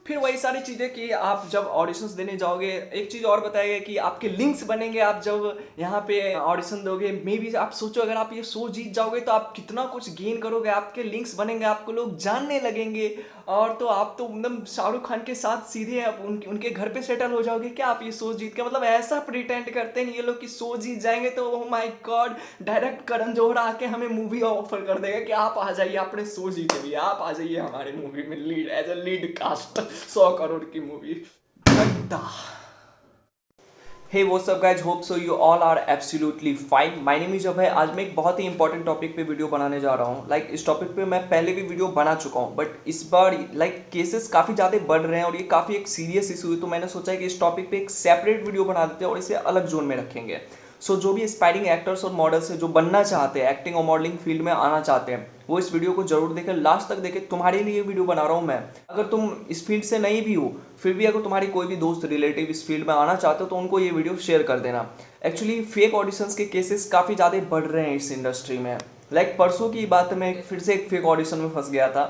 फिर वही सारी चीज़ें कि आप जब ऑडिशंस देने जाओगे, एक चीज़ और बताया गया कि आपके लिंक्स बनेंगे आप जब यहाँ पे ऑडिशन दोगे। मे बी आप सोचो अगर आप ये शो जीत जाओगे तो आप कितना कुछ गेन करोगे, आपके लिंक्स बनेंगे, आपको लोग जानने लगेंगे। और तो आप तो एकदम शाहरुख खान के साथ सीधे आप उनके घर पे सेटल हो जाओगे क्या आप ये शो जीत के। मतलब ऐसा प्रिटेंड करते हैं ये लोग कि शो जीत जाएंगे तो oh my God, direct Karan Johar आके हमें मूवी ऑफर कर देगा कि आप आ जाइए, आपने शो जीते भी, आप आ जाइए हमारे मूवी में lead as a lead cast. 100 crore की मूवी घंटा। Hey what's up guys, hope so you all are absolutely fine. My name is Abhay. आज मैं एक बहुत ही इंपॉर्टेंट टॉपिक पे वीडियो बनाने जा रहा हूँ। इस टॉपिक पे मैं पहले भी वीडियो बना चुका हूँ, बट इस बार केसेस काफ़ी ज़्यादा बढ़ रहे हैं और ये काफ़ी एक सीरियस इशू है। तो मैंने सोचा है कि इस टॉपिक पे एक सेपरेट वीडियो बना देते हैं और इसे अलग जोन में रखेंगे। जो भी एस्पायरिंग एक्टर्स और मॉडल्स हैं जो बनना चाहते हैं, एक्टिंग और मॉडलिंग फील्ड में आना चाहते हैं, वो इस वीडियो को जरूर देखें, लास्ट तक देखें। तुम्हारे लिए वीडियो बना रहा हूँ मैं। अगर तुम इस फील्ड से नहीं भी हो, फिर भी अगर तुम्हारी कोई भी दोस्त रिलेटिव इस फील्ड में आना चाहते हो तो उनको ये वीडियो शेयर कर देना। एक्चुअली फेक ऑडिशंस के केसेस काफ़ी ज़्यादा बढ़ रहे हैं इस इंडस्ट्री में। परसों की बात में फिर से एक फेक ऑडिशन में फंस गया था।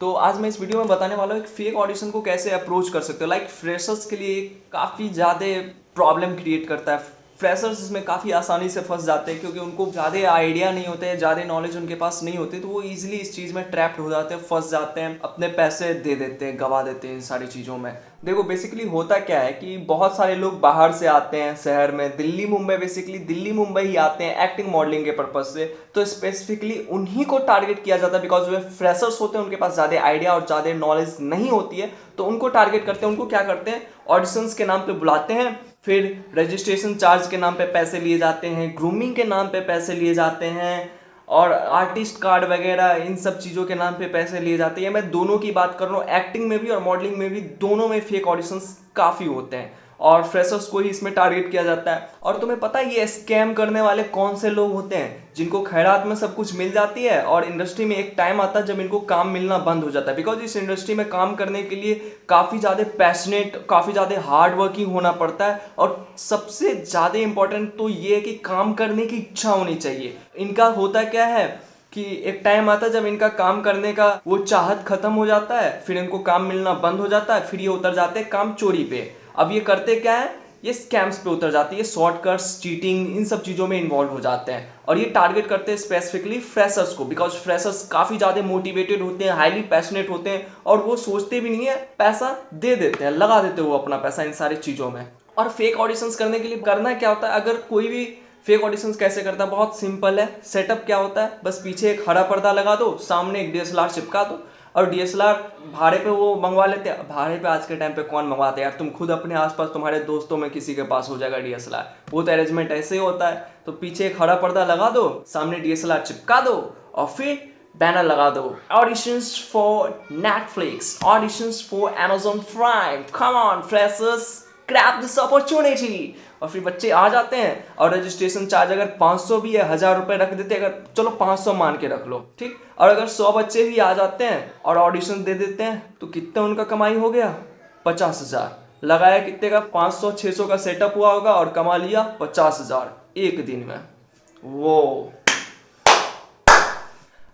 तो आज मैं इस वीडियो में बताने वाला हूँ एक फेक ऑडिशन को कैसे अप्रोच कर सकते हो। फ्रेशर्स के लिए काफ़ी ज़्यादा प्रॉब्लम क्रिएट करता है। फ्रेशर्स इसमें काफ़ी आसानी से फंस जाते हैं क्योंकि उनको ज़्यादा आइडिया नहीं होते हैं, ज़्यादा नॉलेज उनके पास नहीं होती, तो वो इजीली इस चीज़ में ट्रैप्ड हो जाते हैं, फंस जाते हैं, अपने पैसे दे देते हैं, गवा देते हैं इन सारी चीज़ों में। देखो बेसिकली होता क्या है कि बहुत सारे लोग बाहर से आते हैं शहर में, दिल्ली मुंबई, बेसिकली दिल्ली मुंबई ही आते हैं एक्टिंग मॉडलिंग के पर्पज से। तो स्पेसिफिकली उन्हीं को टारगेट किया जाता है बिकॉज वे फ्रेशर्स होते हैं, उनके पास ज़्यादा आइडिया और ज़्यादा नॉलेज नहीं होती है, तो उनको टारगेट करते हैं। उनको क्या करते हैं, ऑडिशंस के नाम पे बुलाते हैं, फिर रजिस्ट्रेशन चार्ज के नाम पे पैसे लिए जाते हैं, ग्रूमिंग के नाम पे पैसे लिए जाते हैं, और आर्टिस्ट कार्ड वगैरह इन सब चीज़ों के नाम पे पैसे लिए जाते हैं। मैं दोनों की बात कर रहा हूँ, एक्टिंग में भी और मॉडलिंग में भी, दोनों में फेक ऑडिशंस काफ़ी होते हैं और फ्रेशर्स को ही इसमें टारगेट किया जाता है। और तुम्हें पता है ये स्कैम करने वाले कौन से लोग होते हैं, जिनको खैरात में सब कुछ मिल जाती है और इंडस्ट्री में एक टाइम आता है जब इनको काम मिलना बंद हो जाता है। बिकॉज इस इंडस्ट्री में काम करने के लिए काफ़ी ज़्यादा पैशनेट, काफ़ी ज़्यादा हार्ड वर्किंग होना पड़ता है, और सबसे ज़्यादा इंपॉर्टेंट तो ये है कि काम करने की इच्छा होनी चाहिए। इनका होता क्या है कि एक टाइम आता है जब इनका काम करने का वो चाहत खत्म हो जाता है, फिर इनको काम मिलना बंद हो जाता है, फिर ये उतर जाते हैं काम चोरी पे। अब ये करते क्या है, ये स्कैम्स पे उतर जाती है, शॉर्टकट्स, चीटिंग, इन सब चीज़ों में इन्वॉल्व हो जाते हैं। और ये टारगेट करते हैं स्पेसिफिकली फ्रेशर्स को, बिकॉज फ्रेशर्स काफ़ी ज़्यादा मोटिवेटेड होते हैं, हाईली पैशनेट होते हैं, और वो सोचते भी नहीं है, पैसा दे देते हैं, लगा देते हैं वो अपना पैसा इन सारी चीज़ों में। और फेक ऑडिशंस करने के लिए करना क्या होता है, अगर कोई भी फेक ऑडिशंस कैसे करता है, बहुत सिंपल है। सेटअप क्या होता है, बस पीछे एक हरा पर्दा लगा दो, सामने एक डीएसएलआर चिपका दो, और डीएसएलआर भाड़े पे वो मंगवा लेते हैं। भाड़े पे आज के टाइम पे कौन मंगवाते हैं यार, तुम खुद अपने आसपास तुम्हारे दोस्तों में किसी के पास हो जाएगा डीएसएलआर, वो तो अरेंजमेंट ऐसे ही होता है। तो पीछे एक हरा पर्दा लगा दो, सामने डीएसएलआर चिपका दो, और फिर बैनर लगा दो, auditions for Netflix, auditions for Amazon prime, come on freshers, grab this opportunity. और फिर बच्चे आ जाते हैं, और रजिस्ट्रेशन चार्ज अगर 500 भी है, 1000 रुपये रख देते हैं, अगर चलो 500 मान के रख लो, ठीक। और अगर 100 बच्चे भी आ जाते हैं और ऑडिशन दे देते हैं, तो कितना उनका कमाई हो गया, 50,000। लगाया कितने का, 500 600 का सेटअप हुआ होगा और कमा लिया 50,000 एक दिन में। वो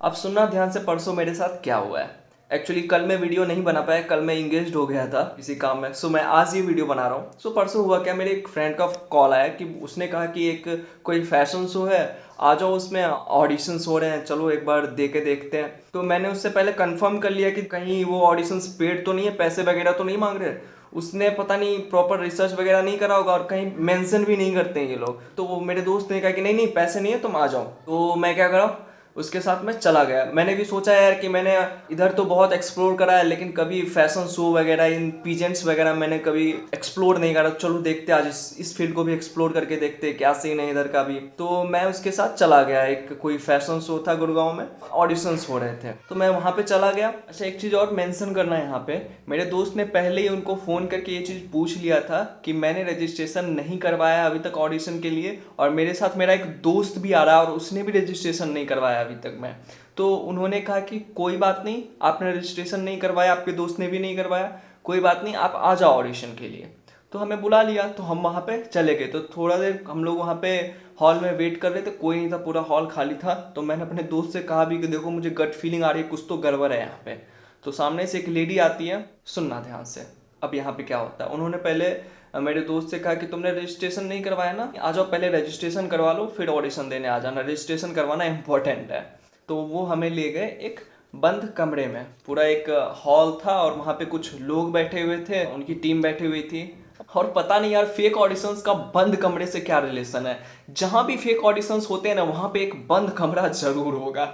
अब सुनना ध्यान से, परसों मेरे साथ क्या हुआ है। एक्चुअली कल मैं वीडियो नहीं बना पाया, कल मैं इंगेज्ड हो गया था किसी काम में, सो मैं आज ये वीडियो बना रहा हूँ। सो परसों हुआ क्या, मेरे एक फ्रेंड का कॉल आया कि उसने कहा कि एक कोई फैशन शो है, आ जाओ, उसमें ऑडिशंस हो रहे हैं, चलो एक बार दे के देखते हैं। तो मैंने उससे पहले कंफर्म कर लिया कि कहीं वो ऑडिशंस पेड तो नहीं है, पैसे वगैरह तो नहीं मांग रहे। उसने पता नहीं प्रॉपर रिसर्च वगैरह नहीं करा होगा, और कहीं मेंशन भी नहीं करते हैं ये लोग। तो वो मेरे दोस्त ने कहा कि नहीं नहीं पैसे नहीं है, तुम आ जाओ। तो मैं क्या करा, उसके साथ मैं चला गया। मैंने भी सोचा यार कि मैंने इधर तो बहुत एक्सप्लोर करा है, लेकिन कभी फैशन शो वगैरह, इन पीजेंट्स वगैरह मैंने कभी एक्सप्लोर नहीं करा। चलो देखते आज इस फील्ड को भी एक्सप्लोर करके देखते क्या सीन है इधर का भी। तो मैं उसके साथ चला गया, एक कोई फैशन शो था गुड़गांव में, ऑडिशंस हो रहे थे, तो मैं वहाँ पे चला गया। अच्छा एक चीज़ और मेंशन करना है यहाँ पे, मेरे दोस्त ने पहले ही उनको फ़ोन करके ये चीज़ पूछ लिया था कि मैंने रजिस्ट्रेशन नहीं करवाया अभी तक ऑडिशन के लिए, और मेरे साथ मेरा एक दोस्त भी आ रहा है और उसने भी रजिस्ट्रेशन नहीं करवाया अभी तक में। तो उन्होंने कहा कि कोई बात नहीं, आपने रजिस्ट्रेशन नहीं करवाया, आपके दोस्त ने भी नहीं करवाया, कोई बात नहीं, आप आ जाओ ऑडिशन के लिए। तो हमें बुला लिया, तो हम वहाँ पे चले गए। तो थोड़ा देर हम लोग वहाँ पे हॉल में वेट कर रहे थे, कोई नहीं था, पूरा हॉल खाली था। तो मैंने अपने दोस्त से कहा भी कि देखो मुझे गट फीलिंग आ रही है, कुछ तो गड़बड़ है यहाँ पे। तो सामने से एक लेडी आती है, सुनना ध्यान से। अब यहाँ पे क्या होता है, उन्होंने पहले मेरे दोस्त से कहा कि तुमने रजिस्ट्रेशन नहीं करवाया ना, आ जाओ पहले रजिस्ट्रेशन करवा लो फिर ऑडिशन देने आ जाना, रजिस्ट्रेशन करवाना इंपॉर्टेंट है। तो वो हमें ले गए एक बंद कमरे में, पूरा एक हॉल था और वहाँ पे कुछ लोग बैठे हुए थे, उनकी टीम बैठी हुई थी। और पता नहीं यार फेक ऑडिशंस का बंद कमरे से क्या रिलेशन है। जहां भी फेक ऑडिशंस होते हैं ना वहां पे एक बंद कमरा जरूर होगा।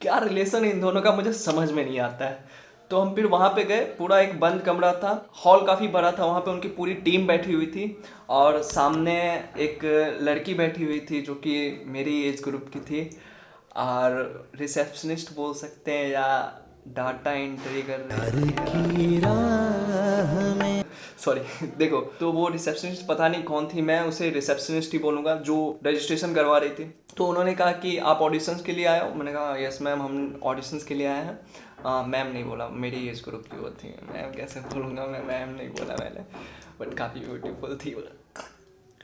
क्या रिलेशन इन दोनों का मुझे समझ में नहीं आता है। तो हम फिर वहां पे गए, पूरा एक बंद कमरा था, हॉल काफी बड़ा था, वहां पे उनकी पूरी टीम बैठी हुई थी और सामने एक लड़की बैठी हुई थी जो कि मेरी एज ग्रुप की थी और रिसेप्शनिस्ट बोल सकते हैं या डाटा एंट्री कर रही है, सॉरी। देखो तो वो रिसेप्शनिस्ट पता नहीं कौन थी, मैं उसे रिसेप्शनिस्ट ही बोलूँगा, जो रजिस्ट्रेशन करवा रही थी। तो उन्होंने कहा कि आप ऑडिशंस के लिए आए हो, मैंने कहा यस मैम हम ऑडिशंस के लिए आए हैं। मैम नहीं बोला, मेरी एज ग्रुप की वो थी, मैम कैसे बोलूँगा, मैं मैम नहीं बोला मैंने, बट काफ़ी ब्यूटीफुल थी वो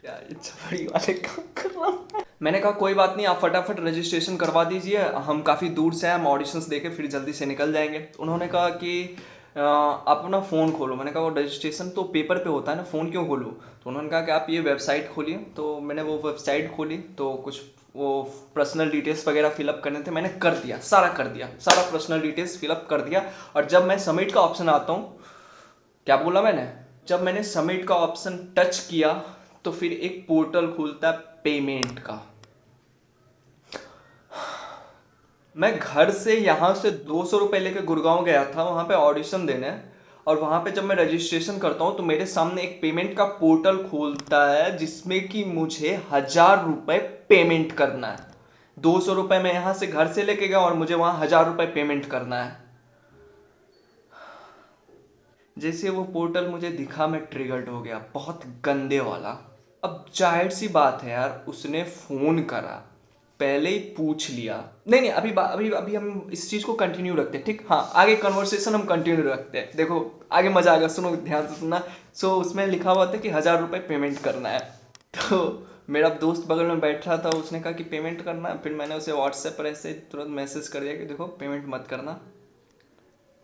यार, इच्छा बड़ी वाले काम कर रहा हूँ। मैंने कहा कोई बात नहीं, आप फटाफट रजिस्ट्रेशन करवा दीजिए, हम काफ़ी दूर से हैं, हम ऑडिशंस देके फिर जल्दी से निकल जाएंगे। उन्होंने कहा कि आप अपना फ़ोन खोलो। मैंने कहा वो रजिस्ट्रेशन तो पेपर पे होता है ना, फ़ोन क्यों खोलूँ। तो उन्होंने कहा कि आप ये वेबसाइट खोलिए। तो मैंने वो वेबसाइट खोली, तो कुछ वो पर्सनल डिटेल्स वगैरह फिलअप करने थे, मैंने कर दिया, सारा कर दिया, सारा पर्सनल डिटेल्स फिलअप कर दिया। और जब मैं सबमिट का ऑप्शन आता हूँ, क्या बोला मैंने, जब मैंने सबमिट का ऑप्शन टच किया तो फिर एक पोर्टल खुलता है पेमेंट का। मैं घर से यहाँ से 200 रुपये लेके गुड़गांव गया था वहाँ पे ऑडिशन देने, और वहाँ पे जब मैं रजिस्ट्रेशन करता हूँ तो मेरे सामने एक पेमेंट का पोर्टल खुलता है जिसमें कि मुझे 1000 रुपये पेमेंट करना है। 200 रुपये मैं यहाँ से घर से लेके गया और मुझे वहाँ 1000 रुपये पेमेंट करना है। जैसे वो पोर्टल मुझे दिखा मैं ट्रिगर्ड हो गया, बहुत गंदे वाला। अब जाहिर सी बात है यार, उसने फोन करा, पहले ही पूछ लिया, नहीं नहीं अभी अभी अभी हम इस चीज को कंटिन्यू रखते हैं, ठीक, हाँ आगे कन्वर्सेशन हम कंटिन्यू रखते हैं, देखो आगे मजा आएगा, सुनो ध्यान से सुनना। सो उसमें लिखा हुआ था कि 1000 रुपये पेमेंट करना है। तो मेरा दोस्त बगल में बैठ रहा था, उसने कहा कि पेमेंट करना है, फिर मैंने उसे व्हाट्सएप पर ऐसे तुरंत मैसेज कर दिया कि देखो पेमेंट मत करना,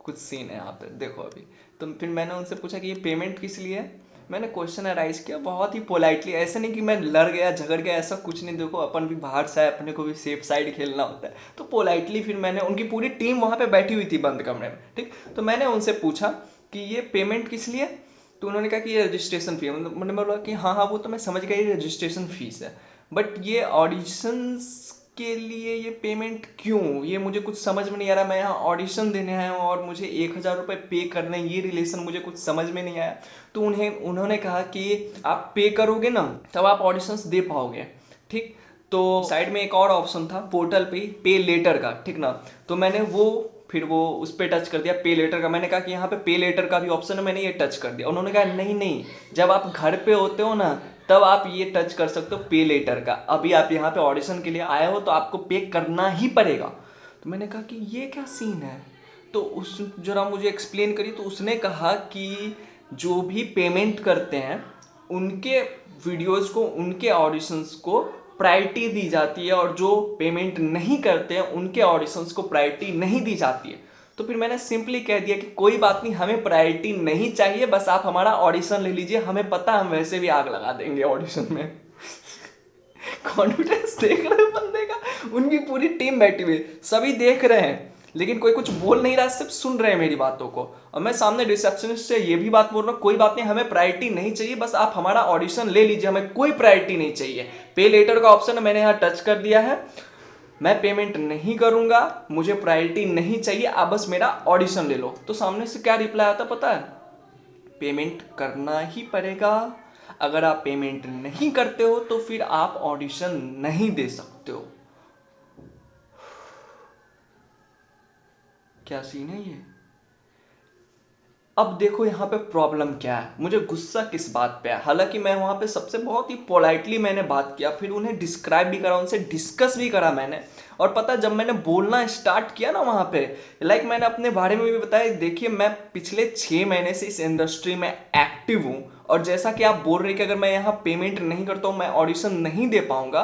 कुछ सीन है यहाँ पे देखो अभी। तो फिर मैंने उनसे पूछा कि ये पेमेंट किस लिए है। मैंने क्वेश्चन अराइज किया बहुत ही पोलाइटली, ऐसे नहीं कि मैं लड़ गया झगड़ गया, ऐसा कुछ नहीं। देखो अपन भी बाहर से आए, अपने को भी सेफ साइड खेलना होता है, तो पोलाइटली फिर मैंने, उनकी पूरी टीम वहाँ पे बैठी हुई थी बंद कमरे में, ठीक, तो मैंने उनसे पूछा कि ये पेमेंट किस लिए। तो उन्होंने कहा कि ये रजिस्ट्रेशन फी है। मैंने बोला कि हाँ हाँ वो तो मैं समझ गया, ये रजिस्ट्रेशन फीस है, बट ये ऑडिशंस के लिए ये पेमेंट क्यों, ये मुझे कुछ समझ में नहीं आ रहा। मैं यहाँ ऑडिशन देने आया हूँ और मुझे 1000 रुपये पे करने, ये रिलेशन मुझे कुछ समझ में नहीं आया। तो उन्होंने कहा कि आप पे करोगे ना तब आप ऑडिशंस दे पाओगे, ठीक। तो साइड में एक और ऑप्शन था पोर्टल पे लेटर का, ठीक ना। तो मैंने फिर वो उस पर टच कर दिया पे लेटर का। मैंने कहा कि यहाँ पे लेटर का भी ऑप्शन है, मैंने ये टच कर दिया। उन्होंने कहा नहीं नहीं, जब आप घर पे होते हो ना तब आप ये टच कर सकते हो पे लेटर का, अभी आप यहाँ पे ऑडिशन के लिए आए हो तो आपको पे करना ही पड़ेगा। तो मैंने कहा कि ये क्या सीन है। तो उस जरा मुझे एक्सप्लेन करी। तो उसने कहा कि जो भी पेमेंट करते हैं उनके वीडियोस को, उनके ऑडिशंस को प्रायोरिटी दी जाती है, और जो पेमेंट नहीं करते हैं उनके ऑडिशंस को प्रायोरिटी नहीं दी जाती है। तो फिर मैंने सिंपली कह दिया कि कोई बात नहीं, हमें प्रायोरिटी नहीं चाहिए, बस आप हमारा ऑडिशन ले लीजिए, हमें पता हम वैसे भी आग लगा देंगे ऑडिशन में। कॉन्फिडेंस देख रहे हो बंदे का, उनकी पूरी टीम बैठी हुई, सभी देख रहे हैं लेकिन कोई कुछ बोल नहीं रहा, सिर्फ सुन रहे हैं मेरी बातों को। और मैं सामने रिसेप्शनिस्ट से ये भी बात बोल रहा हूँ, कोई बात नहीं, हमें प्रायोरिटी नहीं चाहिए, बस आप हमारा ऑडिशन ले लीजिए, हमें कोई प्रायोरिटी नहीं चाहिए। पे लेटर का ऑप्शन मैंने यहाँ टच कर दिया है, मैं पेमेंट नहीं करूंगा, मुझे प्रायोरिटी नहीं चाहिए, आप बस मेरा ऑडिशन ले लो। तो सामने से क्या रिप्लाई आता पता है, पेमेंट करना ही पड़ेगा, अगर आप पेमेंट नहीं करते हो तो फिर आप ऑडिशन नहीं दे सकते हो। क्या सीन है ये। अब देखो यहाँ पे प्रॉब्लम क्या है, मुझे गुस्सा किस बात पे है। हालांकि मैं वहाँ पे सबसे बहुत ही पोलाइटली मैंने बात किया, फिर उन्हें डिस्क्राइब भी करा, उनसे डिस्कस भी करा मैंने। और पता जब मैंने बोलना स्टार्ट किया ना वहाँ पे, मैंने अपने बारे में भी बताया, देखिए मैं पिछले 6 महीने से इस इंडस्ट्री में एक्टिव हूँ, और जैसा कि आप बोल रहे कि अगर मैं यहाँ पेमेंट नहीं करता हूँ मैं ऑडिशन नहीं दे पाऊंगा,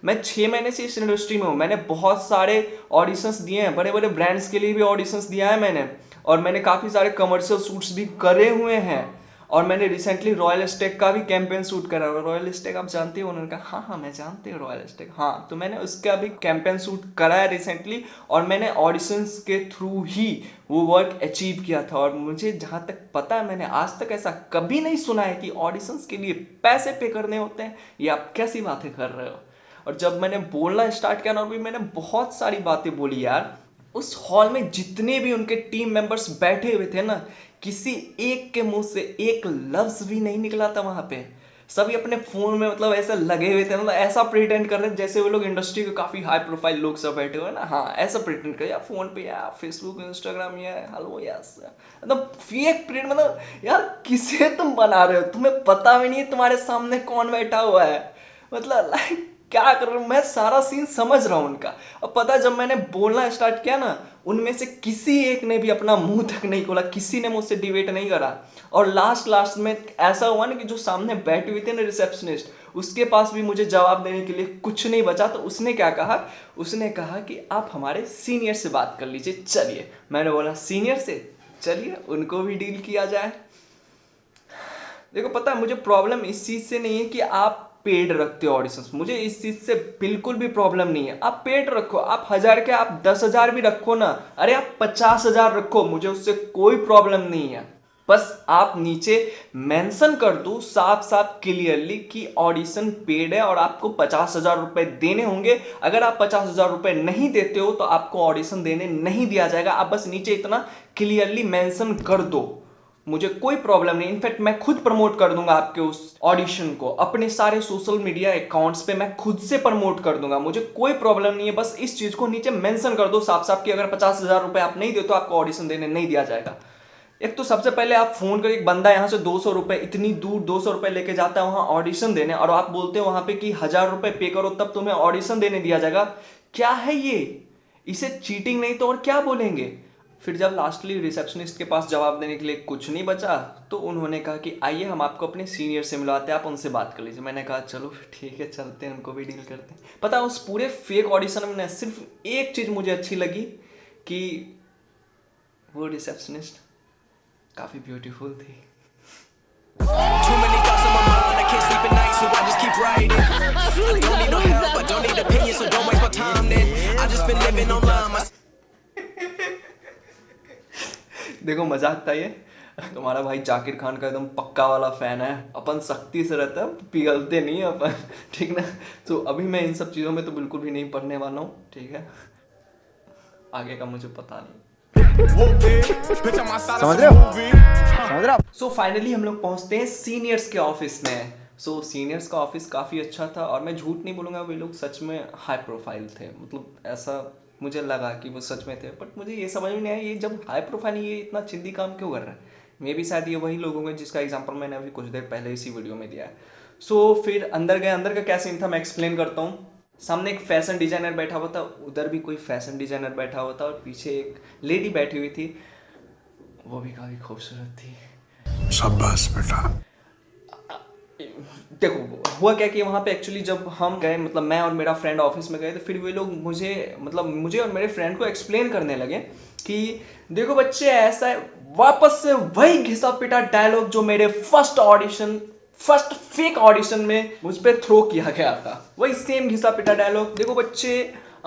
मैं 6 महीने से इस इंडस्ट्री में हूँ, मैंने बहुत सारे ऑडिशंस दिए हैं, बड़े बड़े ब्रांड्स के लिए भी ऑडिशंस दिया है मैंने, और मैंने काफ़ी सारे कमर्शियल शूट्स भी करे हुए हैं। और मैंने रिसेंटली रॉयल स्टेक का भी कैंपेन शूट करा हुआ। रॉयल स्टेक आप जानते हो? उन्होंने कहा हाँ हाँ मैं जानती हूँ रॉयल स्टेक। हाँ, तो मैंने उसका भी कैंपेन शूट करा है रिसेंटली, और मैंने ऑडिशंस के थ्रू ही वो वर्क अचीव किया था। और मुझे जहाँ तक पता है, मैंने आज तक ऐसा कभी नहीं सुना है कि ऑडिशंस के लिए पैसे पे करने होते हैं। ये आप कैसी बातें कर रहे हो? और जब मैंने बोलना स्टार्ट किया ना, और भी मैंने बहुत सारी बातें बोली यार, उस हॉल में जितने भी उनके टीम मेंबर्स बैठे हुए थे ना, किसी एक के मुंह से एक लफ्ज भी नहीं निकला था वहां पे। सभी अपने फोन में मतलब ऐसा लगे हुए थे, मतलब ऐसा प्रिटेंड कर रहे थे जैसे वो लोग इंडस्ट्री के काफी हाई प्रोफाइल लोग सब बैठे हुए ना। हाँ, ऐसा प्रिटेंड कर या फोन पे या फेसबुक इंस्टाग्राम या हेलो यस, मतलब फेक प्रिंट। मतलब यार किसे तुम बना रहे हो? तुम्हें पता भी नहीं है तुम्हारे सामने कौन बैठा हुआ है। मतलब लाइक क्या कर रहा हूँ मैं, सारा सीन समझ रहा हूँ उनका। अब पता है, जब मैंने बोलना स्टार्ट किया ना, उनमें से किसी एक ने भी अपना मुंह तक नहीं खोला, किसी ने मुझसे डिबेट नहीं करा। और लास्ट में ऐसा हुआ ना कि जो सामने बैठे हुए थे ना रिसेप्शनिस्ट, उसके पास भी मुझे जवाब देने के लिए कुछ नहीं बचा। तो उसने क्या कहा, उसने कहा कि आप हमारे सीनियर से बात कर लीजिए। चलिए, मैंने बोला सीनियर से, चलिए उनको भी डील किया जाए। देखो पता है, मुझे प्रॉब्लम इस चीज से नहीं है कि आप पेड रखते हो ऑडिशंस, मुझे इस चीज से बिल्कुल भी प्रॉब्लम नहीं है। आप पेड रखो, आप 1000 के आप 10,000 भी रखो ना, अरे आप 50,000 रखो, मुझे उससे कोई प्रॉब्लम नहीं है। बस आप नीचे मेंशन कर दो साफ साफ क्लियरली कि ऑडिशन पेड है और आपको 50,000 रुपए देने होंगे। अगर आप 50,000 रुपए नहीं देते हो तो आपको ऑडिशन देने नहीं दिया जाएगा। आप बस नीचे इतना क्लियरली मेंशन कर दो, मुझे कोई प्रॉब्लम नहीं। इनफैक्ट मैं खुद प्रमोट कर दूंगा आपके उस ऑडिशन को, अपने सारे सोशल मीडिया अकाउंट्स पे मैं खुद से प्रमोट कर दूंगा, मुझे कोई प्रॉब्लम नहीं है। बस इस चीज को नीचे मेंशन कर दो साफ साफ कि अगर 50,000 रुपए आप नहीं दे तो आपको ऑडिशन देने नहीं दिया जाएगा। एक तो सबसे पहले आप फोन कर, एक बंदा यहाँ से 200 रुपए, इतनी दूर 200 रुपए लेके जाता है वहां ऑडिशन देने, और आप बोलते हो वहां पे कि 1,000 रुपए पे करो तब तुम्हें ऑडिशन देने दिया जाएगा। क्या है ये? इसे चीटिंग नहीं तो और क्या बोलेंगे? फिर जब लास्टली रिसेप्शनिस्ट के पास जवाब देने के लिए कुछ नहीं बचा, तो उन्होंने कहा कि आइए हम आपको अपने सीनियर से मिलवाते हैं, आप उनसे बात कर लीजिए। मैंने कहा चलो ठीक है, चलते हैं, उनको भी डील करते हैं। पता है, उस पूरे फेक ऑडिशन में सिर्फ एक चीज मुझे अच्छी लगी कि वो रिसेप्शनिस्ट काफी ब्यूटीफुल थी। Too many thoughts on my mind, I can't sleep at night, so I just keep writing. I don't need no help, I don't need opinions, so don't waste my time then. I just been living online. देखो मजाक था ये। तुम्हारा भाई जाकिर खान का एकदम पक्का वाला फैन है, अपन सख्ती से रहता है, पिघलते नहीं है अपन, ठीक ना। तो अभी मैं इन सब चीजों में तो बिल्कुल भी नहीं पढ़ने वाला हूँ, ठीक है। आगे का मुझे पता नहीं। समझ रहे हो? सो फाइनली हम लोग पहुंचते हैं सीनियर्स के ऑफिस में। सो सीनियर्स का ऑफिस काफ़ी अच्छा था, और मैं झूठ नहीं बोलूँगा, वे लोग सच में हाई प्रोफाइल थे। मतलब ऐसा मुझे लगा कि वो सच में थे, बट मुझे ये समझ में नहीं आया ये जब हाई प्रोफाइल ये इतना चिंदी काम क्यों कर रहा है। मे भी शायद ये वही लोग होंगे जिसका एग्जाम्पल मैंने अभी कुछ देर पहले इसी वीडियो में दिया है। सो फिर अंदर गए, अंदर का क्या सीन था मैं एक्सप्लेन करता हूँ। सामने एक फैशन डिजाइनर बैठा हुआ था, उधर भी कोई फैशन डिजाइनर बैठा हुआ था, और पीछे एक लेडी बैठी हुई थी, वो भी काफ़ी खूबसूरत थी। शाबाश बेटा। देखो हुआ क्या कि वहाँ पे एक्चुअली जब हम गए, मतलब मैं और मेरा फ्रेंड ऑफिस में गए, तो फिर वे लोग मुझे और मेरे फ्रेंड को एक्सप्लेन करने लगे कि देखो बच्चे ऐसा है, वापस से वही घिसा पिटा डायलॉग जो मेरे फर्स्ट फेक ऑडिशन में मुझ पे थ्रो किया गया था, वही सेम घिसा पिटा डायलॉग। देखो बच्चे,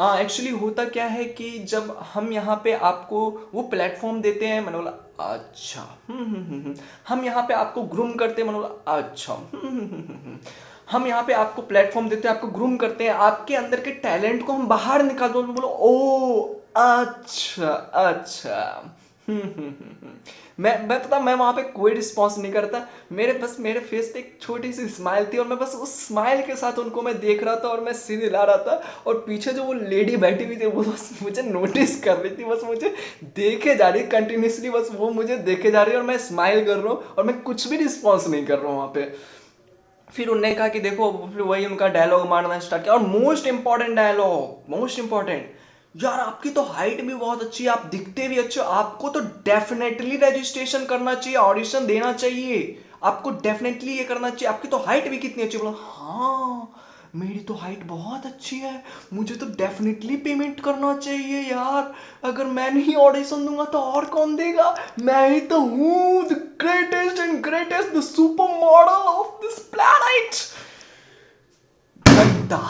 एक्चुअली होता क्या है कि जब हम यहाँ पे आपको वो प्लेटफॉर्म देते हैं, मैंने बोला अच्छा, हम यहाँ पे आपको ग्रूम करते हैं, मैंने बोला अच्छा, हम यहाँ पे आपको प्लेटफॉर्म देते हैं, आपको ग्रूम करते हैं, आपके अंदर के टैलेंट को हम बाहर निकाल दो। बोलो ओ अच्छा अच्छा। मैं वहां पे कोई रिस्पॉन्स नहीं करता, मेरे फेस पे एक छोटी सी स्माइल थी, और मैं बस उस स्माइल के साथ उनको मैं देख रहा था, और मैं सिर हिला रहा था, और पीछे जो वो लेडी बैठी हुई थी वो बस मुझे नोटिस कर रही थी, बस मुझे देखे जा रही कंटिन्यूसली, बस वो मुझे देखे जा रही है, और मैं स्माइल कर रहा हूँ, और मैं कुछ भी रिस्पॉन्स नहीं कर रहा हूँ वहाँ पे। फिर उन्होंने कहा कि देखो, फिर वही उनका डायलॉग मारना स्टार्ट किया, और most important dialogue, most important, यार आपकी तो हाइट भी बहुत अच्छी है, आप दिखते भी अच्छे हो, आपको तो डेफिनेटली रजिस्ट्रेशन करना चाहिए, ऑडिशन देना चाहिए, आपको डेफिनेटली ये करना चाहिए, आपकी तो हाइट भी कितनी अच्छी। बोला हाँ मेरी तो हाइट बहुत अच्छी है, मुझे तो डेफिनेटली पेमेंट करना चाहिए यार, अगर मैं नहीं ऑडिशन दूंगा तो और कौन देगा, मैं ही तो हूँ the greatest and greatest the super model of this planet. घंटा।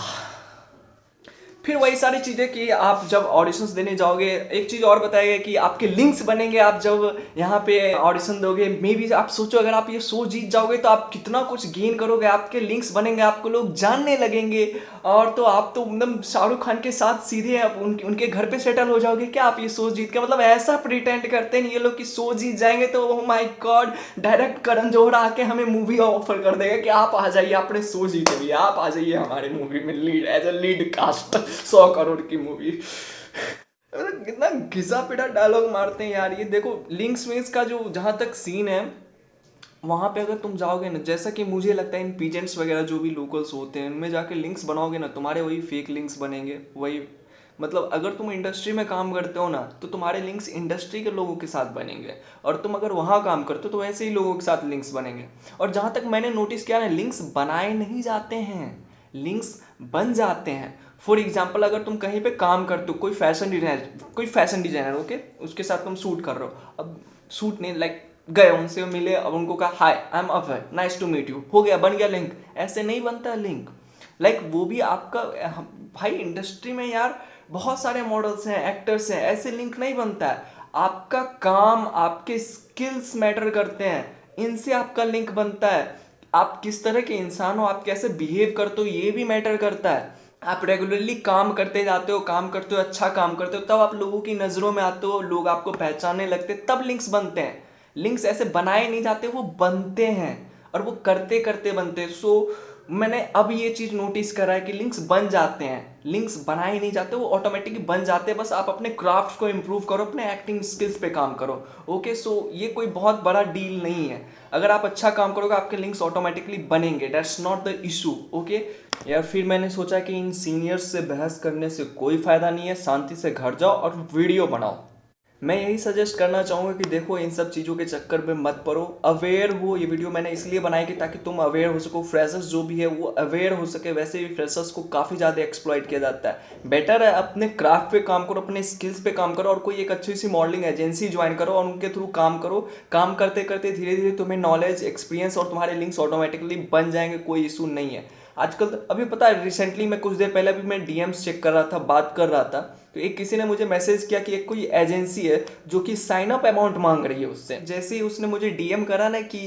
फिर वही सारी चीज़ें कि आप जब ऑडिशंस देने जाओगे, एक चीज़ और बताएगा कि आपके लिंक्स बनेंगे आप जब यहाँ पे ऑडिशन दोगे। मे बी आप सोचो अगर आप ये शो जीत जाओगे तो आप कितना कुछ गेन करोगे, आपके लिंक्स बनेंगे, आपको लोग जानने लगेंगे, और तो आप तो एकदम शाहरुख खान के साथ सीधे आप उनके घर पे सेटल हो जाओगे क्या आप ये शो जीत के। मतलब ऐसा प्रिटेंड करते हैं ये लोग कि शो जीत जाएंगे तो oh my God, direct Karan Johar आके हमें मूवी ऑफर कर देगा कि आप आ जाइए, आपने शो जीते भी, आप आ जाइए हमारे मूवी में lead as a lead cast, 100 crore की मूवी। कितना घिसा पिटा डायलॉग मारते हैं यार ये। देखो लिंक्स विंक्स का जो जहां तक सीन है, वहां पे अगर तुम जाओगे ना, जैसा कि मुझे लगता है इन पीजेंट्स वगैरह जो भी लोकल्स होते हैं उनमें जाके लिंक्स बनाओगे ना, तुम्हारे वही फेक लिंक्स बनेंगे। वही मतलब अगर तुम इंडस्ट्री में काम करते हो ना तो तुम्हारे लिंक्स इंडस्ट्री के लोगों के साथ बनेंगे, और तुम अगर वहाँ काम करते हो तो वैसे ही लोगों के साथ लिंक्स बनेंगे। और जहाँ तक मैंने नोटिस किया ना, लिंक्स बनाए नहीं जाते हैं, लिंक्स बन जाते हैं। फॉर एग्जाम्पल अगर तुम कहीं पे काम करते हो, कोई फैशन डिजाइनर ओके, उसके साथ तुम शूट कर रहे हो, अब शूट नहीं लाइक गए उनसे मिले, अब उनको कहा hi I am Abhay nice to meet you, हो गया बन गया लिंक। ऐसे नहीं बनता लिंक। लाइक वो भी आपका भाई इंडस्ट्री में यार बहुत सारे मॉडल्स हैं, एक्टर्स हैं, ऐसे लिंक नहीं बनता है। आपका काम, आपके स्किल्स मैटर करते हैं, इनसे आपका लिंक बनता है। आप किस तरह के इंसान हो, आप कैसे बिहेव करते हो, ये भी मैटर करता है। आप रेगुलरली काम करते जाते हो, काम करते हो, अच्छा काम करते हो, तब आप लोगों की नज़रों में आते हो, लोग आपको पहचानने लगते, तब लिंक्स बनते हैं। लिंक्स ऐसे बनाए नहीं जाते, वो बनते हैं, और वो करते करते बनते हैं। सो मैंने अब ये चीज़ नोटिस करा है कि लिंक्स बन जाते हैं, लिंक्स बनाए नहीं जाते, वो ऑटोमेटिकली बन जाते हैं। बस आप अपने क्राफ्ट को इम्प्रूव करो, अपने एक्टिंग स्किल्स पे काम करो। ओके सो ये कोई बहुत बड़ा डील नहीं है, अगर आप अच्छा काम करोगे आपके लिंक्स ऑटोमेटिकली बनेंगे, that's not the issue. Okay यार फिर मैंने सोचा कि इन सीनियर्स से बहस करने से कोई फ़ायदा नहीं है, शांति से घर जाओ और वीडियो बनाओ। मैं यही सजेस्ट करना चाहूँगा कि देखो इन सब चीज़ों के चक्कर में मत पड़ो, अवेयर हो। ये वीडियो मैंने इसलिए बनाई कि ताकि तुम अवेयर हो सको, फ्रेशर्स जो भी है वो अवेयर हो सके। वैसे भी फ्रेशर्स को काफ़ी ज़्यादा एक्सप्लॉइट किया जाता है। बेटर है अपने क्राफ्ट पे काम करो, अपने स्किल्स पे काम करो, और कोई एक अच्छी सी मॉडलिंग एजेंसी ज्वाइन करो और उनके थ्रू काम करो। काम करते करते धीरे धीरे तुम्हें नॉलेज, एक्सपीरियंस और तुम्हारे लिंक्स ऑटोमेटिकली बन जाएंगे, कोई इशू नहीं है। आजकल अभी पता है, रिसेंटली मैं कुछ देर पहले भी मैं डीएम्स चेक कर रहा था, बात कर रहा था, तो एक किसी ने मुझे मैसेज किया कि एक कोई एजेंसी है जो कि साइन अप अमाउंट मांग रही है उससे। जैसे ही उसने मुझे डीएम करा ना कि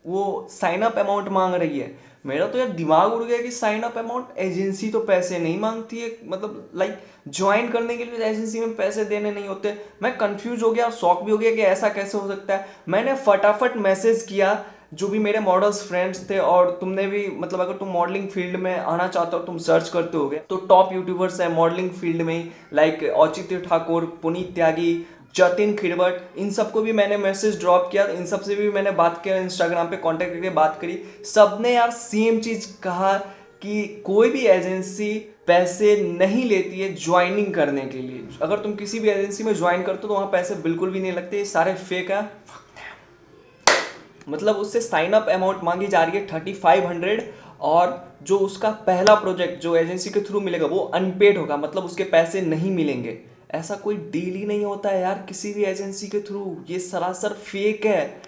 वो साइन अप अमाउंट मांग रही है, मेरा तो यार दिमाग उड़ गया कि साइन अप अमाउंट, एजेंसी तो पैसे नहीं मांगती है, मतलब लाइक ज्वाइन करने के लिए एजेंसी में पैसे देने नहीं होते। मैं कंफ्यूज हो गया और शॉक भी हो गया कि ऐसा कैसे हो सकता है। मैंने फटाफट मैसेज किया जो भी मेरे मॉडल्स फ्रेंड्स थे, और तुमने भी मतलब अगर तुम मॉडलिंग फील्ड में आना चाहते हो, तुम सर्च करते होगे तो टॉप यूट्यूबर्स हैं मॉडलिंग फील्ड में, लाइक औचित्य ठाकुर, पुनीत त्यागी, जतिन खिड़वट, इन सबको भी मैंने मैसेज ड्रॉप किया, इन सब से भी मैंने बात किया, इंस्टाग्राम पे कांटेक्ट करके बात करी। सबने यार सेम चीज़ कहा कि कोई भी एजेंसी पैसे नहीं लेती है ज्वाइनिंग करने के लिए। अगर तुम किसी भी एजेंसी में ज्वाइन करते हो तो वहाँ पैसे बिल्कुल भी नहीं लगते, ये सारे फेक है। मतलब उससे साइन अप अमाउंट मांगी जा रही है 3500, और जो उसका पहला प्रोजेक्ट जो एजेंसी के थ्रू मिलेगा वो अनपेड होगा, मतलब उसके पैसे नहीं मिलेंगे। ऐसा कोई डील ही नहीं होता है यार किसी भी एजेंसी के थ्रू, ये सरासर फेक है।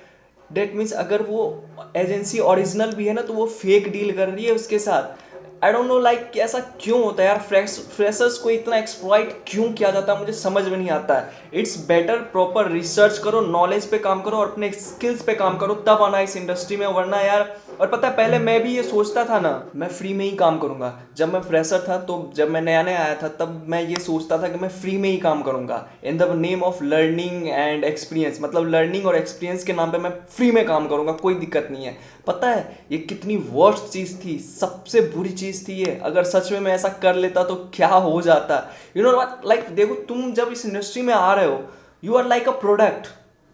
डेट मीन्स अगर वो एजेंसी ओरिजिनल भी है ना तो वो फेक डील कर रही है उसके साथ। आई डोंट नो लाइक ऐसा क्यों होता है यार, फ्रेशर्स को इतना एक्सप्लॉइट क्यों किया जाता है, मुझे समझ में नहीं आता है। इट्स बेटर प्रॉपर रिसर्च करो, नॉलेज पे काम करो और अपने स्किल्स पे काम करो, तब आना इस इंडस्ट्री में, वरना यार। और पता है पहले मैं भी ये सोचता था ना, मैं फ्री में ही काम करूंगा। जब मैं फ्रेशर था, तो जब मैं नया नया आया था, तब मैं ये सोचता था कि मैं फ्री में ही काम करूंगा in the name of learning and experience, मतलब लर्निंग और एक्सपीरियंस के नाम पे मैं फ्री में काम करूंगा, कोई दिक्कत नहीं है। पता है ये कितनी वर्स्ट चीज़ थी, सबसे बुरी चीज़ थी ये। अगर सच में मैं ऐसा कर लेता तो क्या हो जाता, यू नो व्हाट, लाइक देखो तुम जब इस इंडस्ट्री में आ रहे हो, you are like a product.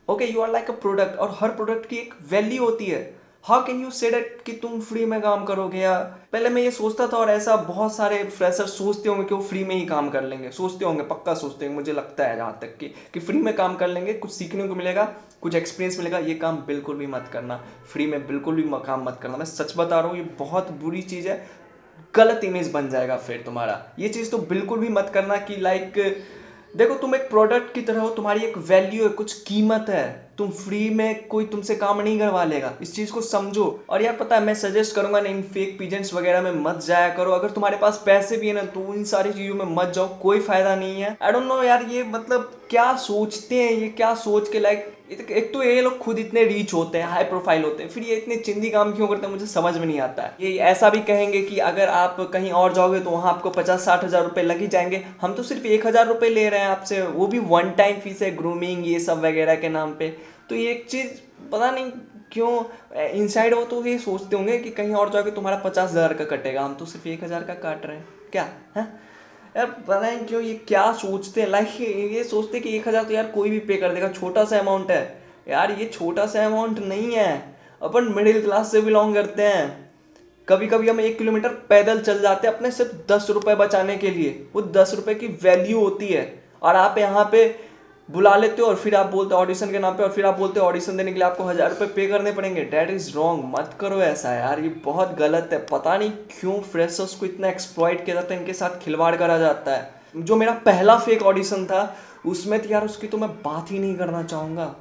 Okay you are like a product, और हर प्रोडक्ट की एक वैल्यू होती है। How can you say that कि तुम फ्री में काम करोगे यार। पहले मैं ये सोचता था, और ऐसा बहुत सारे फ्रेशर सोचते होंगे कि वो फ्री में ही काम कर लेंगे, सोचते होंगे, पक्का सोचते होंगे, मुझे लगता है जहाँ तक कि फ्री में काम कर लेंगे, कुछ सीखने को मिलेगा, कुछ एक्सपीरियंस मिलेगा। ये काम बिल्कुल भी मत करना, फ्री में बिल्कुल भी काम मत करना, मैं सच बता रहा हूँ, ये बहुत बुरी चीज़ है। गलत इमेज बन जाएगा फिर तुम्हारा। ये चीज़ तो बिल्कुल भी मत करना कि लाइक देखो तुम एक प्रोडक्ट की तरह हो, तुम्हारी एक वैल्यू है, कुछ कीमत है, तुम फ्री में कोई तुमसे काम नहीं करवा लेगा, इस चीज़ को समझो। और यार पता है मैं सजेस्ट करूंगा ना इन फेक पिजेंट्स वगैरह में मत जाया करो। अगर तुम्हारे पास पैसे भी है ना तो इन सारी चीज़ों में मत जाओ, कोई फायदा नहीं है। आई डोंट नो यार ये मतलब क्या सोचते हैं, ये क्या सोच के लाइक एक तो ये लोग खुद इतने रीच होते हैं, हाई प्रोफाइल होते हैं, फिर ये इतने चिंदी काम क्यों करते हैं मुझे समझ में नहीं आता है। ये ऐसा भी कहेंगे कि अगर आप कहीं और जाओगे तो वहाँ आपको 50-60 हज़ार रुपये लग ही जाएंगे, हम तो सिर्फ 1,000 रुपये ले रहे हैं आपसे, वो भी वन टाइम फीस है, ग्रूमिंग ये सब वगैरह के नाम पे। तो ये एक चीज़ पता नहीं क्यों इनसाइड वो तो ये सोचते होंगे कि कहीं और जाके तुम्हारा 50,000 का कटेगा, हम तो सिर्फ 1,000 का काट रहे हैं क्या है यार। पता नहीं क्यों ये क्या सोचते हैं, लाइक ये सोचते हैं कि 1,000 तो यार कोई भी पे कर देगा, छोटा सा अमाउंट है यार। ये छोटा सा अमाउंट नहीं है, अपन मिडिल क्लास से बिलोंग करते हैं। कभी कभी हम 1 किलोमीटर पैदल चल जाते हैं अपने सिर्फ 10 रुपये बचाने के लिए, वो 10 रुपये की वैल्यू होती है। और आप यहाँ पे बुला लेते हो और फिर आप बोलते हो ऑडिशन के नाम पे, और फिर आप बोलते हो ऑडिशन देने के लिए आपको 1,000 रुपये पे करने पड़ेंगे। डैट इज़ रॉन्ग, मत करो ऐसा यार, ये बहुत गलत है। पता नहीं क्यों फ्रेशर्स को इतना एक्सप्लॉइट किया जाता है, इनके साथ खिलवाड़ करा जाता है। जो मेरा पहला फेक ऑडिशन था उसमें तो यार उसकी तो मैं बात ही नहीं करना चाहूँगा।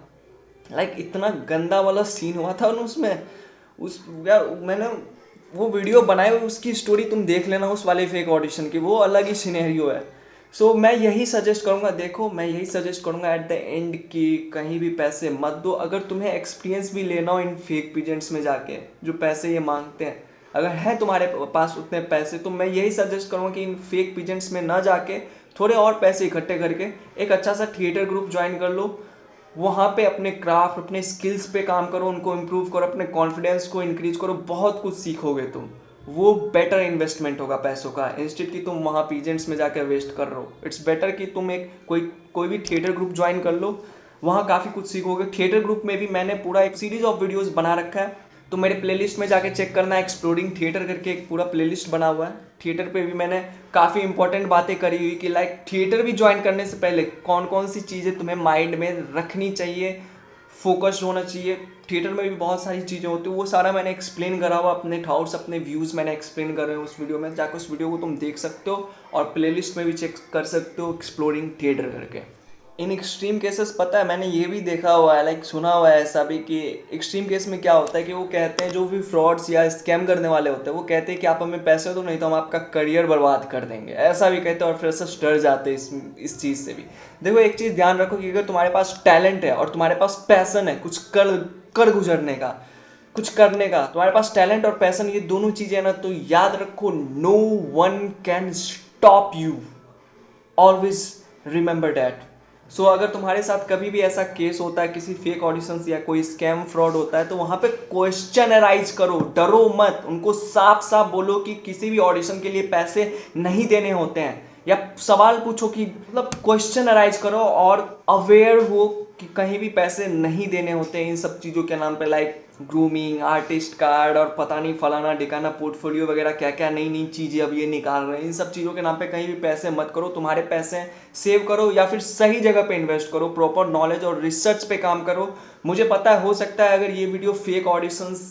लाइक इतना गंदा वाला सीन हुआ था उसमें, उस यार मैंने वो वीडियो बनाई हुई, उसकी स्टोरी तुम देख लेना उस वाले फेक ऑडिशन की, वो अलग ही सिनेरियो है। सो मैं यही सजेस्ट करूँगा, देखो मैं यही सजेस्ट करूँगा एट द एंड कि कहीं भी पैसे मत दो। अगर तुम्हें एक्सपीरियंस भी लेना हो इन फेक पिजेंट्स में जाके जो पैसे ये मांगते हैं, अगर है तुम्हारे पास उतने पैसे तो मैं यही सजेस्ट करूँगा कि इन फेक पिजेंट्स में ना जाके थोड़े और पैसे इकट्ठे करके एक अच्छा सा थिएटर ग्रुप ज्वाइन कर लो। वहाँ पे अपने क्राफ्ट, अपने स्किल्स पे काम करो, उनको इम्प्रूव करो, अपने कॉन्फिडेंस को इंक्रीज करो, बहुत कुछ सीखोगे तुम। वो बेटर इन्वेस्टमेंट होगा पैसों का, इंस्टेड कि तुम वहाँ पीजेंट्स में जाकर वेस्ट कर रहे हो। इट्स बेटर कि तुम एक कोई भी थिएटर ग्रुप ज्वाइन कर लो, वहाँ काफ़ी कुछ सीखोगे। थिएटर ग्रुप में भी मैंने पूरा एक सीरीज ऑफ वीडियोज़ बना रखा है, तो मेरे प्लेलिस्ट में जाके चेक करना, एक्सप्लोरिंग थिएटर करके एक पूरा प्लेलिस्ट बना हुआ है। थिएटर पे भी मैंने काफ़ी इंपॉर्टेंट बातें करी हुई कि लाइक थिएटर भी ज्वाइन करने से पहले कौन कौन सी चीज़ें तुम्हें माइंड में रखनी चाहिए, फोकस्ड होना चाहिए। थिएटर में भी बहुत सारी चीज़ें होती हैं, वो सारा मैंने एक्सप्लेन करा हुआ, अपने थॉट्स अपने व्यूज़ मैंने एक्सप्लेन करे हैं उस वीडियो में। जाकर उस वीडियो को तुम देख सकते हो और प्लेलिस्ट में भी चेक कर सकते हो एक्सप्लोरिंग थिएटर करके। इन एक्सट्रीम केसेस पता है मैंने ये भी देखा हुआ है, लाइक सुना हुआ है ऐसा भी कि एक्सट्रीम केस में क्या होता है कि वो कहते हैं जो भी फ्रॉड्स या स्कैम करने वाले होते हैं वो कहते हैं कि आप हमें पैसे दो नहीं तो हम आपका करियर बर्बाद कर देंगे, ऐसा भी कहते हैं। और फ्रेशर्स डर जाते हैं इस चीज़ से भी। देखो एक चीज़ ध्यान रखो कि अगर तुम्हारे पास टैलेंट है और तुम्हारे पास पैसन है कुछ कर गुजरने का, कुछ करने का, तुम्हारे पास टैलेंट और पैसन ये दोनों चीज़ें ना, तो याद रखो no one can stop you, always remember that. So अगर तुम्हारे साथ कभी भी ऐसा केस होता है किसी फेक ऑडिशंस या कोई स्कैम फ्रॉड होता है तो वहाँ पे क्वेश्चन अराइज करो, डरो मत। उनको साफ साफ बोलो कि किसी भी ऑडिशन के लिए पैसे नहीं देने होते हैं, या सवाल पूछो कि मतलब क्वेश्चन अराइज करो और अवेयर हो कि कहीं भी पैसे नहीं देने होते इन सब चीज़ों के नाम पे, लाइक ग्रूमिंग, आर्टिस्ट कार्ड और पता नहीं फलाना ढिकाना पोर्टफोलियो वगैरह क्या क्या नई नई चीज़ें अब ये निकाल रहे हैं। इन सब चीज़ों के नाम पे कहीं भी पैसे मत करो, तुम्हारे पैसे सेव करो या फिर सही जगह पे इन्वेस्ट करो, प्रॉपर नॉलेज और रिसर्च पे काम करो। मुझे पता है हो सकता है अगर ये वीडियो फेक ऑडिशंस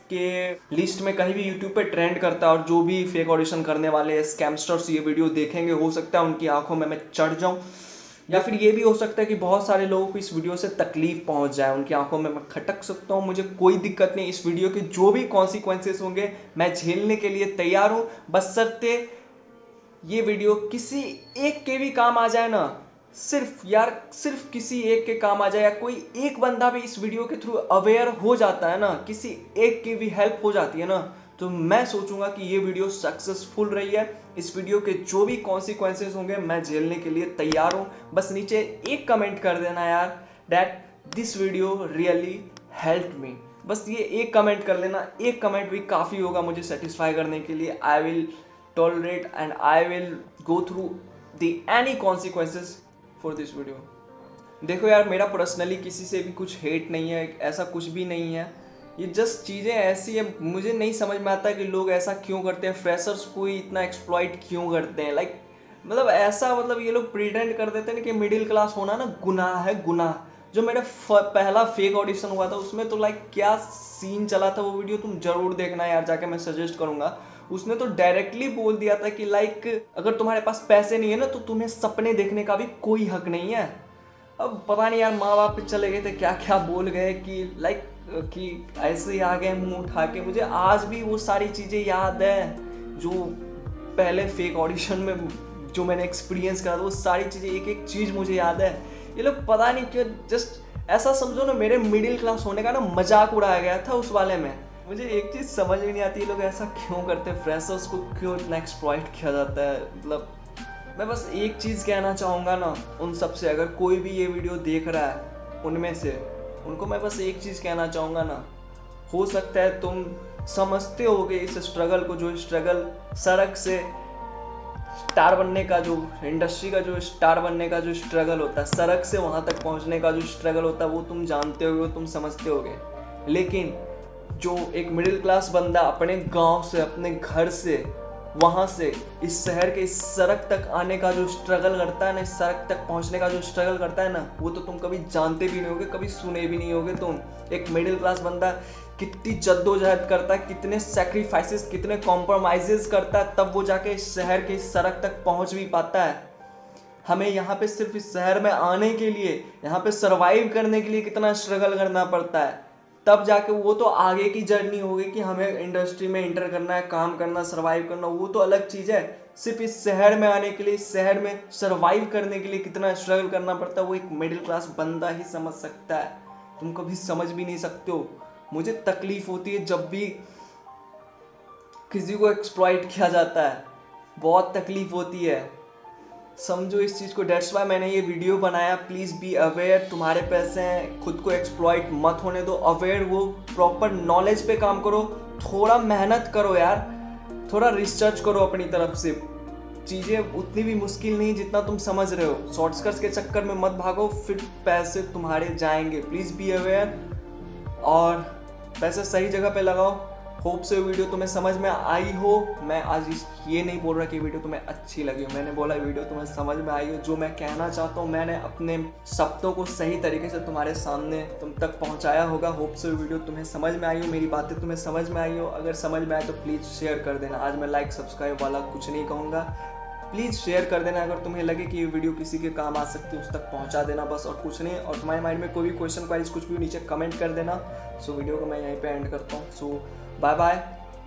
के लिस्ट में कहीं भी यूट्यूब पे ट्रेंड करता है और जो भी फेक ऑडिशन करने वाले स्कैमस्टर्स ये वीडियो देखेंगे हो सकता है उनकी आंखों में मैं चढ़ जाऊं, या फिर ये भी हो सकता है कि बहुत सारे लोगों को इस वीडियो से तकलीफ पहुंच जाए, उनकी आंखों में मैं खटक सकता हूं। मुझे कोई दिक्कत नहीं, इस वीडियो के जो भी कॉन्सिक्वेंसेस होंगे मैं झेलने के लिए तैयार हूं, बशर्ते ये वीडियो किसी एक के भी काम आ जाए ना, सिर्फ किसी एक के काम आ जाए, या कोई एक बंदा भी इस वीडियो के थ्रू अवेयर हो जाता है ना, किसी एक की भी हेल्प हो जाती है ना, तो मैं सोचूंगा कि ये वीडियो सक्सेसफुल रही है। इस वीडियो के जो भी कॉन्सिक्वेंसेस होंगे मैं झेलने के लिए तैयार हूँ। बस नीचे एक कमेंट कर देना यार that this video really help me, बस ये एक कमेंट कर लेना, एक कमेंट भी काफ़ी होगा मुझे सेटिस्फाई करने के लिए। I will tolerate and I will go through the any consequences for this video. देखो यार मेरा पर्सनली किसी से भी कुछ हेट नहीं है, ऐसा कुछ भी नहीं है, ये जस्ट चीज़ें ऐसी है, मुझे नहीं समझ में आता कि लोग ऐसा क्यों करते हैं, फ्रेशर्स को ही इतना एक्सप्लॉइट क्यों करते हैं। लाइक मतलब ऐसा मतलब ये लोग प्रिटेंड कर देते हैं कि मिडिल क्लास होना ना गुनाह है, गुनाह। जो मेरा पहला फेक ऑडिशन हुआ था उसमें तो लाइक क्या सीन चला था, वो वीडियो तुम जरूर देखना यार जाके, मैं सजेस्ट करूँगा। उसने तो डायरेक्टली बोल दिया था कि लाइक अगर तुम्हारे पास पैसे नहीं है ना तो तुम्हें सपने देखने का भी कोई हक नहीं है। अब पता नहीं यार माँ बाप चले गए थे क्या क्या बोल गए कि लाइक कि ऐसे ही आ गए मुंह उठा के। मुझे आज भी वो सारी चीज़ें याद है जो पहले फेक ऑडिशन में जो मैंने एक्सपीरियंस करा था, वो सारी चीज़ें एक एक चीज़ मुझे याद है। ये लोग पता नहीं क्यों जस्ट ऐसा समझो ना मेरे मिडिल क्लास होने का ना मजाक उड़ाया गया था उस वाले में। मुझे एक चीज़ समझ में नहीं आती, ये लोग ऐसा क्यों करते हैं, फ्रेशर्स को क्यों इतना एक्सप्लॉइट किया जाता है। मतलब मैं बस एक चीज़ कहना चाहूँगा ना उन सब से, अगर कोई भी ये वीडियो देख रहा है उनमें से, उनको मैं बस एक चीज़ कहना चाहूँगा ना, हो सकता है तुम समझते होगे इस स्ट्रगल को, जो स्ट्रगल सड़क से स्टार बनने का, जो इंडस्ट्री का जो स्टार बनने का जो स्ट्रगल होता है, सड़क से वहाँ तक पहुँचने का जो स्ट्रगल होता है, वो तुम जानते होगे, तुम समझते होगे। लेकिन जो एक मिडिल क्लास बंदा अपने गांव से, अपने घर से, वहाँ से इस शहर के इस सड़क तक आने का जो स्ट्रगल करता है ना, इस सड़क तक पहुँचने का जो स्ट्रगल करता है ना, वो तो तुम कभी जानते भी नहीं होगे, कभी सुने भी नहीं होगे। तुम एक मिडिल क्लास बंदा कितनी जद्दोजहद करता है, कितने सेक्रीफाइसेस, कितने कॉम्प्रोमाइजेस करता है, तब वो जाके इस शहर के इस सड़क तक पहुँच भी पाता है। हमें यहाँ पे सिर्फ इस शहर में आने के लिए, यहाँ पे सरवाइव करने के लिए कितना स्ट्रगल करना पड़ता है, तब जाके वो तो आगे की जर्नी होगी कि हमें इंडस्ट्री में इंटर करना है, काम करना, सरवाइव करना, वो तो अलग चीज़ है। सिर्फ इस शहर में आने के लिए, इस शहर में सरवाइव करने के लिए कितना स्ट्रगल करना पड़ता है, वो एक मिडिल क्लास बंदा ही समझ सकता है। तुम कभी समझ भी नहीं सकते हो। मुझे तकलीफ होती है जब भी किसी को एक्सप्लॉइट किया जाता है, बहुत तकलीफ होती है, समझो इस चीज़ को। डेट्स वाई मैंने ये वीडियो बनाया। प्लीज़ बी अवेयर, तुम्हारे पैसे हैं, खुद को एक्सप्लॉइट मत होने दो, अवेयर वो, प्रॉपर नॉलेज पे काम करो, थोड़ा मेहनत करो यार, थोड़ा रिसर्च करो अपनी तरफ से। चीज़ें उतनी भी मुश्किल नहीं जितना तुम समझ रहे हो। शॉर्टकट्स के चक्कर में मत भागो, फिर पैसे तुम्हारे जाएंगे। प्लीज़ बी अवेयर और पैसे सही जगह पे लगाओ। होप से वीडियो तुम्हें समझ में आई हो। मैं आज ये नहीं बोल रहा कि वीडियो तुम्हें अच्छी लगी हो, मैंने बोला वीडियो तुम्हें समझ में आई हो। जो मैं कहना चाहता हूँ मैंने अपने शब्दों को सही तरीके से तुम्हारे सामने तुम तक पहुँचाया होगा। होप से वीडियो तुम्हें समझ में आई हो, मेरी बातें तुम्हें समझ में आई हो। अगर समझ में आए तो प्लीज़ शेयर कर देना। आज मैं लाइक सब्सक्राइब वाला कुछ नहीं कहूँगा, प्लीज़ शेयर कर देना। अगर तुम्हें लगे कि ये वीडियो किसी के काम आ सकती है उस तक पहुंचा देना, बस और कुछ नहीं। और तुम्हारे माइंड में कोई भी क्वेश्चन क्वाइज कुछ भी नीचे कमेंट कर देना। सो वीडियो को मैं यहीं पे एंड करता हूँ। So bye bye,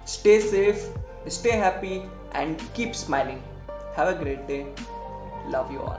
stay safe, stay happy and keep smiling. Have a great day, love you all.